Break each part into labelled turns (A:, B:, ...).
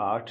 A: 8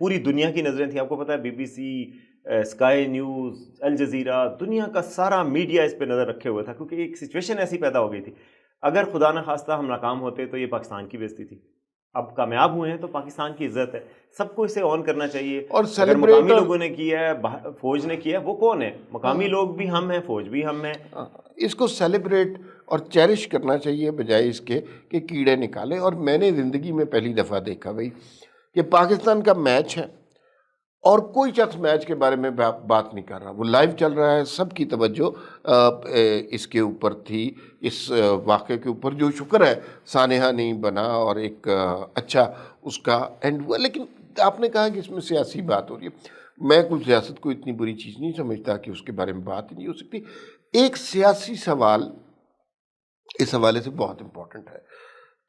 A: پوری دنیا کی نظریں تھیں. آپ کو پتہ ہے BBC, اسکائی نیوز, الجزیرہ, دنیا کا سارا میڈیا اس پہ نظر رکھے ہوئے تھا, کیونکہ ایک سچویشن ایسی پیدا ہو گئی تھی. اگر خدا نہ خواستہ ہم ناکام ہوتے تو یہ پاکستان کی بےزتی تھی. اب کامیاب ہوئے ہیں تو پاکستان کی عزت ہے, سب کو اسے آن کرنا چاہیے.
B: اور
A: اگر مقامی لوگوں نے کیا ہے, فوج نے کیا ہے, وہ کون ہے؟ مقامی لوگ بھی ہم ہیں, فوج بھی ہم ہیں.
B: اس کو سیلیبریٹ اور چیریش کرنا چاہیے بجائے اس کے کہ کیڑے نکالے. اور میں نے زندگی میں پہلی دفعہ دیکھا بھائی کہ پاکستان کا میچ ہے اور کوئی شخص میچ کے بارے میں بات نہیں کر رہا, وہ لائیو چل رہا ہے, سب کی توجہ اس کے اوپر تھی, اس واقعے کے اوپر, جو شکر ہے سانحہ نہیں بنا اور ایک اچھا اس کا اینڈ ہوا. لیکن آپ نے کہا کہ اس میں سیاسی بات ہو رہی ہے. میں کوئی سیاست کو اتنی بری چیز نہیں سمجھتا کہ اس کے بارے میں بات ہی نہیں ہو سکتی. ایک سیاسی سوال اس حوالے سے بہت امپورٹنٹ ہے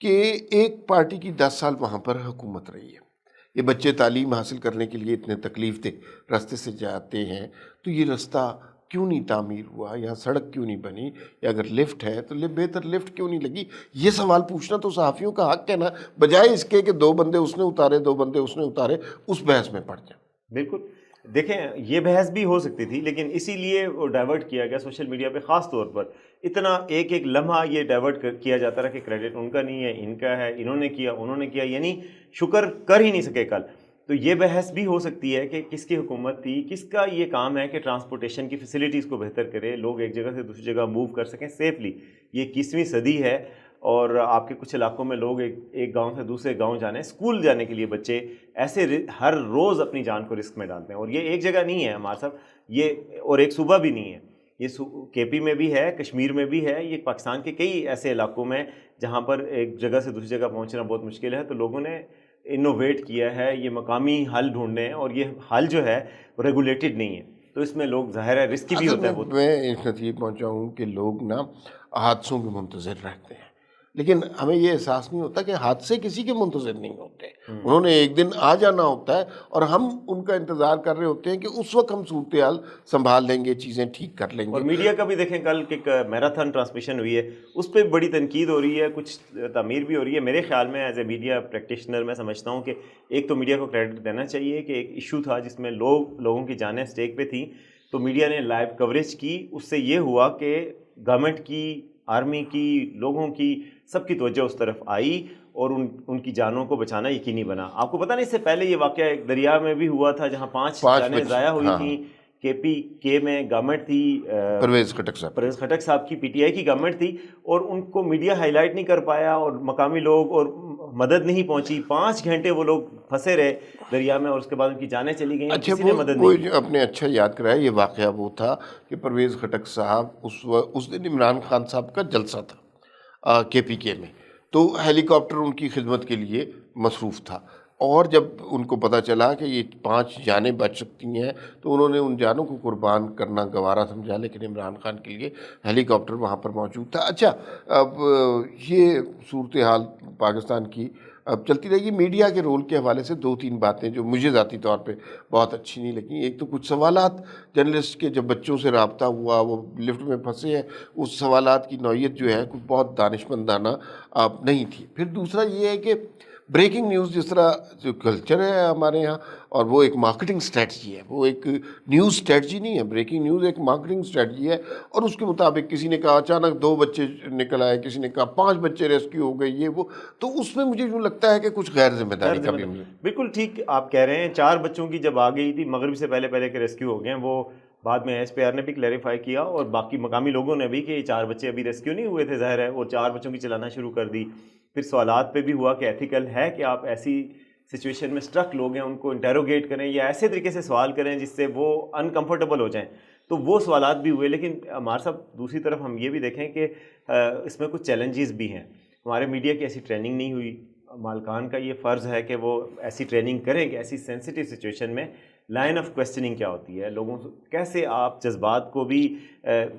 B: کہ ایک پارٹی کی 10 سال وہاں پر حکومت رہی ہے, یہ بچے تعلیم حاصل کرنے کے لیے اتنے تکلیف دہ راستے سے جاتے ہیں, تو یہ راستہ کیوں نہیں تعمیر ہوا, یا سڑک کیوں نہیں بنی, یا اگر لفٹ ہے تو بہتر لفٹ کیوں نہیں لگی. یہ سوال پوچھنا تو صحافیوں کا حق ہے نا, بجائے اس کے کہ 2 بندے اس نے اتارے 2 بندے اس نے اتارے, اس بحث میں پڑ جائیں.
A: بالکل. دیکھیں یہ بحث بھی ہو سکتی تھی, لیکن اسی لیے وہ ڈائیورٹ کیا گیا سوشل میڈیا پہ, خاص طور پر اتنا ایک ایک لمحہ یہ ڈائیورٹ کیا جاتا رہا کہ کریڈٹ ان کا نہیں ہے, ان کا ہے, انہوں نے کیا, انہوں نے کیا, یعنی شکر کر ہی نہیں سکے کل. تو یہ بحث بھی ہو سکتی ہے کہ کس کی حکومت تھی, کس کا یہ کام ہے کہ ٹرانسپورٹیشن کی فیسلٹیز کو بہتر کرے, لوگ ایک جگہ سے دوسری جگہ موو کر سکیں سیفلی. یہ 21ویں صدی ہے اور آپ کے کچھ علاقوں میں لوگ ایک گاؤں سے دوسرے گاؤں جانے, اسکول جانے کے لیے بچے ایسے ہر روز اپنی جان کو رسک میں ڈالتے ہیں. اور یہ ایک جگہ نہیں ہے ہمارے صاحب, یہ اور ایک صوبہ بھی نہیں ہے, یہ KP میں بھی ہے, کشمیر میں بھی ہے, یہ پاکستان کے کئی ایسے علاقوں میں جہاں پر ایک جگہ سے دوسری جگہ پہنچنا بہت مشکل ہے. تو لوگوں نے انوویٹ کیا ہے, یہ مقامی حل ڈھونڈنے ہیں, اور یہ حل جو ہے ریگولیٹڈ نہیں ہے, تو اس میں لوگ ظاہر ہے رسکی بھی ہوتا ہے.
B: میں اس نتیجے پہنچا ہوں کہ لوگ نا حادثوں کے منتظر رہتے ہیں, لیکن ہمیں یہ احساس نہیں ہوتا کہ حادثے کسی کے منتظر نہیں ہوتے, انہوں نے ایک دن آ جانا ہوتا ہے اور ہم ان کا انتظار کر رہے ہوتے ہیں کہ اس وقت ہم صورتحال سنبھال لیں گے, چیزیں ٹھیک کر لیں گے.
A: اور میڈیا کا بھی دیکھیں, کل ایک میراتھن ٹرانسمیشن ہوئی ہے, اس پہ بڑی تنقید ہو رہی ہے, کچھ تعمیر بھی ہو رہی ہے. میرے خیال میں ایز اے میڈیا پریکٹیشنر میں سمجھتا ہوں کہ ایک تو میڈیا کو کریڈٹ دینا چاہیے کہ ایک ایشو تھا جس میں لوگوں کی جانیں اسٹیک پہ تھیں, تو میڈیا نے لائیو کوریج کی. اس سے یہ ہوا کہ گورنمنٹ کی, آرمی کی, لوگوں کی, سب کی توجہ اس طرف آئی اور ان کی جانوں کو بچانا یقینی بنا. آپ کو پتہ نہیں, اس سے پہلے یہ واقعہ ایک دریا میں بھی ہوا تھا جہاں 5 جانیں ضائع ہوئی تھیں. KP میں گورنمنٹ تھی,
B: پرویز خٹک
A: صاحب کی PTI کی گورنمنٹ تھی, اور ان کو میڈیا ہائی لائٹ نہیں کر پایا, اور مقامی لوگ اور مدد نہیں پہنچی. 5 گھنٹے وہ لوگ پھنسے رہے دریا میں, اور اس کے بعد ان کی جانیں چلی گئیں, کسی نے مدد نہیں کی.
B: اپنے اچھا یاد کرایا, یہ واقعہ وہ تھا کہ پرویز خٹک صاحب اس دن عمران خان صاحب کا جلسہ تھا KPK میں, تو ہیلی کاپٹر ان کی خدمت کے لیے مصروف تھا, اور جب ان کو پتہ چلا کہ یہ 5 جانیں بچ سکتی ہیں تو انہوں نے ان جانوں کو قربان کرنا گوارا سمجھا, لیکن عمران خان کے لیے ہیلی کاپٹر وہاں پر موجود تھا. اچھا, اب یہ صورتحال پاکستان کی اب چلتی رہے گی. میڈیا کے رول کے حوالے سے 2-3 باتیں جو مجھے ذاتی طور پہ بہت اچھی نہیں لگیں. ایک تو کچھ سوالات جرنلسٹ کے جب بچوں سے رابطہ ہوا, وہ لفٹ میں پھنسے ہیں, اس سوالات کی نوعیت جو ہے کوئی بہت دانشمندانہ نہیں تھی. پھر دوسرا یہ ہے کہ بریکنگ نیوز جس طرح جو کلچر ہے ہمارے یہاں, اور وہ ایک مارکیٹنگ اسٹریٹجی ہے, وہ ایک نیوز اسٹریٹجی نہیں ہے. بریکنگ نیوز ایک مارکیٹنگ اسٹریٹجی ہے, اور اس کے مطابق کسی نے کہا اچانک 2 بچے نکل آئے, کسی نے کہا 5 بچے ریسکیو ہو گئے, یہ وہ, تو اس میں مجھے یوں لگتا ہے کہ کچھ غیر ذمہ داری کا بھی.
A: بالکل ٹھیک آپ کہہ رہے ہیں. 4 بچوں کی جب آ گئی تھی مغرب سے پہلے کہ ریسکیو ہو گئے ہیں, وہ بعد میں SPR نے بھی کلیریفائی کیا, اور باقی مقامی لوگوں نے بھی کہ یہ 4 بچے ابھی ریسکیو نہیں ہوئے تھے ظاہر ہے, اور 4 بچوں کی چلانا شروع کر دی. پھر سوالات پہ بھی ہوا کہ ایتھیکل ہے کہ آپ ایسی سچویشن میں اسٹرک لوگ ہیں ان کو انٹیروگیٹ کریں یا ایسے طریقے سے سوال کریں جس سے وہ انکمفرٹیبل ہو جائیں. تو وہ سوالات بھی ہوئے. لیکن ہمارے صاحب دوسری طرف ہم یہ بھی دیکھیں کہ اس میں کچھ چیلنجز بھی ہیں. ہمارے میڈیا کی ایسی ٹریننگ نہیں ہوئی. مالکان کا یہ فرض ہے کہ وہ ایسی ٹریننگ کریں کہ ایسی سینسٹیو سچویشن میں لائن آف کویسچننگ کیا ہوتی ہے, لوگوں سے کیسے آپ جذبات کو بھی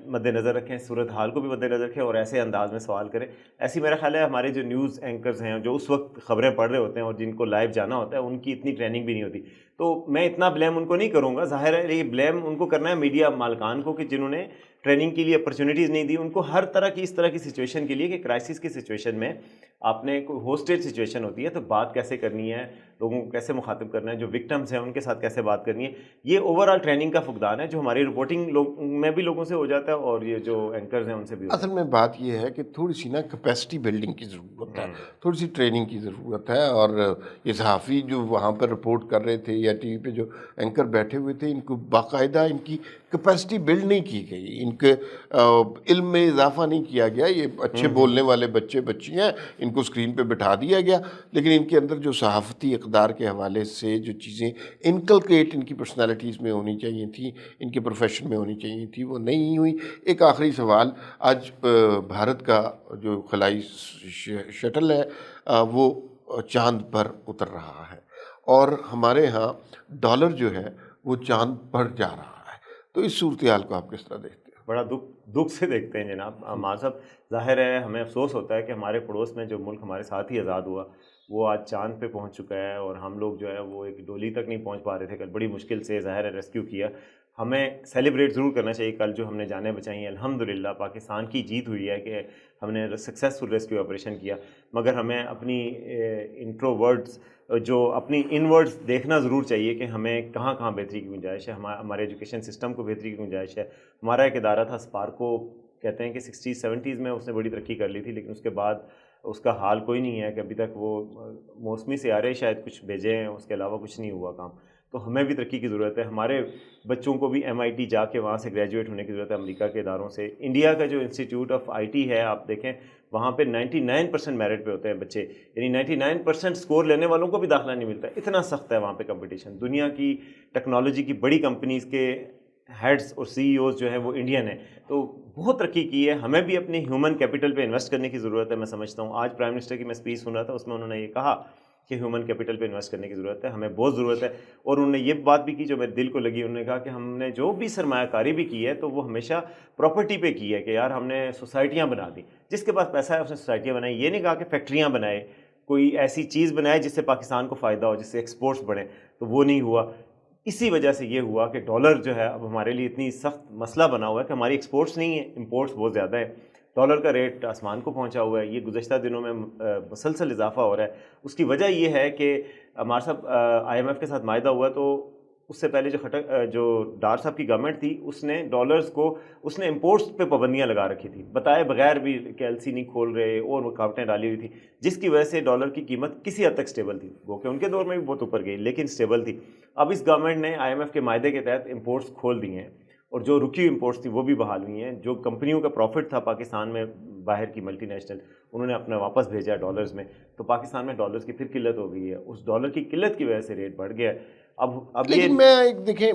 A: مد نظر رکھیں, صورتحال کو بھی مد نظر رکھیں, اور ایسے انداز میں سوال کریں. ایسی میرا خیال ہے ہمارے جو نیوز اینکرز ہیں جو اس وقت خبریں پڑھ رہے ہوتے ہیں اور جن کو لائیو جانا ہوتا ہے, ان کی اتنی ٹریننگ بھی نہیں ہوتی. تو میں اتنا بلیم ان کو نہیں کروں گا. ظاہر ہے یہ بلیم ان کو کرنا ہے میڈیا مالکان کو کہ جنہوں نے ٹریننگ کے لیے اپرچونیٹیز نہیں دی. ان کو ہر طرح کی اس طرح کی سچویشن کے لیے کہ کرائسس کی سچویشن میں آپ نے کوئی ہوسٹیج سچویشن ہوتی ہے تو بات کیسے کرنی ہے, لوگوں کو کیسے مخاطب کرنا ہے, جو وکٹمز ہیں ان کے ساتھ کیسے بات کرنی ہے, یہ اوور آل ٹریننگ کا فقدان ہے جو ہماری رپورٹنگ میں بھی لوگوں سے ہو جاتا ہے اور یہ جو اینکرز ہیں ان سے بھی.
B: اصل میں بات یہ ہے کہ تھوڑی سی نا کیپیسٹی بلڈنگ کی ضرورت ہے, تھوڑی سی ٹریننگ کی ضرورت ہے. اور یہ صحافی جو وہاں پر رپورٹ کر رہے تھے یا ٹی وی پہ جو اینکر بیٹھے ہوئے تھے, ان کو باقاعدہ ان کی کیپیسٹی بلڈ نہیں کی گئی, ان کے علم میں اضافہ نہیں کیا گیا. یہ اچھے بولنے والے بچے بچی ہیں, ان کو اسکرین پہ بٹھا دیا گیا, لیکن ان کے اندر جو صحافتی اقدار کے حوالے سے جو چیزیں انکلکیٹ ان کی پرسنالٹیز میں ہونی چاہیے تھیں, ان کے پروفیشن میں ہونی چاہیے تھی, وہ نہیں ہوئی. ایک آخری سوال, آج بھارت کا جو خلائی شٹل ہے وہ چاند پر اتر رہا ہے اور ہمارے ہاں ڈالر جو ہے وہ چاند پر جا رہا ہے. تو اس صورتحال کو آپ کس طرح دیکھتے ہیں؟
A: بڑا دکھ سے دیکھتے ہیں جناب عمار صاحب. ظاہر ہے ہمیں افسوس ہوتا ہے کہ ہمارے پڑوس میں جو ملک ہمارے ساتھ ہی آزاد ہوا وہ آج چاند پہ پہنچ چکا ہے اور ہم لوگ جو ہے وہ ایک ڈولی تک نہیں پہنچ پا رہے تھے. کل بڑی مشکل سے ظاہر ہے ریسکیو کیا. ہمیں سیلیبریٹ ضرور کرنا چاہیے کل جو ہم نے جانیں بچائی ہیں. الحمدللہ پاکستان کی جیت ہوئی ہے کہ ہم نے سکسیزفل ریسکیو آپریشن کیا, مگر ہمیں اپنی انٹرو ورڈز جو اپنی ان ورڈز دیکھنا ضرور چاہیے کہ ہمیں کہاں کہاں بہتری کی گنجائش ہے. ہمارے ایجوکیشن سسٹم کو بہتری کی گنجائش ہے. ہمارا ایک ادارہ تھا اسپارکو, کہتے ہیں کہ 60-70s میں اس نے بڑی ترقی کر لی تھی, لیکن اس کے بعد اس کا حال کوئی نہیں ہے کہ ابھی تک وہ موسمی سیارے شاید کچھ بھیجے ہیں, اس کے علاوہ کچھ نہیں ہوا کام. تو ہمیں بھی ترقی کی ضرورت ہے. ہمارے بچوں کو بھی MIT جا کے وہاں سے گریجویٹ ہونے کی ضرورت ہے, امریکہ کے اداروں سے. انڈیا کا جو انسٹیٹیوٹ آف IT ہے آپ دیکھیں وہاں پہ 99% میرٹ پہ ہوتے ہیں بچے, یعنی 99% سکور لینے والوں کو بھی داخلہ نہیں ملتا. اتنا سخت ہے وہاں پہ کمپٹیشن. دنیا کی ٹیکنالوجی کی بڑی کمپنیز کے ہیڈز اور CEOs جو ہیں وہ انڈین ہیں, تو بہت ترقی کی ہے. ہمیں بھی اپنے ہیومن کیپٹل پہ انویسٹ کرنے کی ضرورت ہے. میں سمجھتا ہوں آج پرائم منسٹر کی میں اسپیچ سن رہا تھا, اس میں انہوں نے یہ کہا کہ ہیومن کیپٹل پہ انویسٹ کرنے کی ضرورت ہے, ہمیں بہت ضرورت ہے. اور انہوں نے یہ بات بھی کی جو میرے دل کو لگی, انہوں نے کہا کہ ہم نے جو بھی سرمایہ کاری بھی کی ہے تو وہ ہمیشہ پراپرٹی پہ کی ہے, کہ یار ہم نے سوسائٹیاں بنا دی, جس کے پاس پیسہ ہے اس نے سوسائٹیاں بنائی. یہ نہیں کہا کہ فیکٹریاں بنائے, کوئی ایسی چیز بنائے جس سے پاکستان کو فائدہ ہو, جس سے ایکسپورٹس بڑھیں, تو وہ نہیں ہوا. اسی وجہ سے یہ ہوا کہ ڈالر جو ہے اب ہمارے لیے اتنی سخت مسئلہ بنا ہوا ہے کہ ہماری ایکسپورٹس نہیں ہیں, امپورٹس بہت زیادہ ہے. ڈالر کا ریٹ آسمان کو پہنچا ہوا ہے. یہ گزشتہ دنوں میں مسلسل اضافہ ہو رہا ہے. اس کی وجہ یہ ہے کہ ہمارے صاحب IMF کے ساتھ معاہدہ ہوا, تو اس سے پہلے جو ڈار صاحب کی گورنمنٹ تھی اس نے ڈالرز کو اس نے امپورٹس پہ پابندیاں لگا رکھی تھی, بتائے بغیر بھی کہ LC نہیں کھول رہے اور رکاوٹیں ڈالی ہوئی تھی, جس کی وجہ سے ڈالر کی قیمت کسی حد تک سٹیبل تھی. وہ کہ ان کے دور میں بھی بہت اوپر گئی لیکن سٹیبل تھی. اب اس گورنمنٹ نے IMF کے معاہدے کے تحت امپورٹس کھول دیے ہیں اور جو رکی امپورٹس تھی وہ بھی بحال ہوئی ہیں. جو کمپنیوں کا پروفٹ تھا پاکستان میں باہر کی ملٹی نیشنل, انہوں نے اپنا واپس بھیجا ہے ڈالرز میں, تو پاکستان میں ڈالرز کی پھر قلت ہو گئی ہے. اس ڈالر کی قلت کی وجہ سے ریٹ بڑھ گیا ہے. اب
B: لیکن میں ایک دیکھیں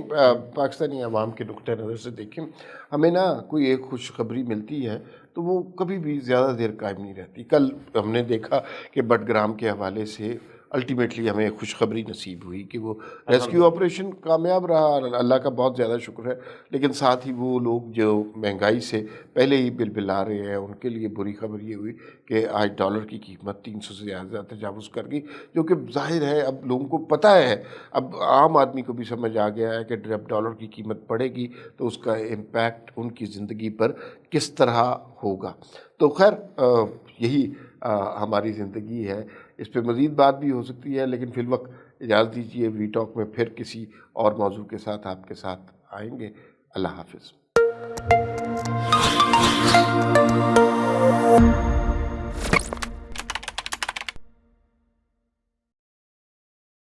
B: پاکستانی عوام کے نقطۂ نظر سے دیکھیں, ہمیں نا کوئی ایک خوشخبری ملتی ہے تو وہ کبھی بھی زیادہ دیر قائم نہیں رہتی. کل ہم نے دیکھا کہ بٹگرام کے حوالے سے الٹیمیٹلی ہمیں خوشخبری نصیب ہوئی کہ وہ ریسکیو آپریشن کامیاب رہا, اللہ کا بہت زیادہ شکر ہے. لیکن ساتھ ہی وہ لوگ جو مہنگائی سے پہلے ہی بلبلا رہے ہیں, ان کے لیے بری خبر یہ ہوئی کہ آج ڈالر کی قیمت 300 سے زیادہ تجاوز کر گئی, جو کہ ظاہر ہے اب لوگوں کو پتہ ہے, اب عام آدمی کو بھی سمجھ آ گیا ہے کہ جب ڈالر کی قیمت بڑھے گی تو اس کا امپیکٹ ان کی زندگی پر کس طرح ہوگا. تو خیر یہی ہماری زندگی ہے, اس پہ مزید بات بھی ہو سکتی ہے, لیکن فی الوقت اجازت دیجیے, وی ٹاک میں پھر کسی اور موضوع کے ساتھ آپ کے ساتھ آئیں گے. اللہ حافظ.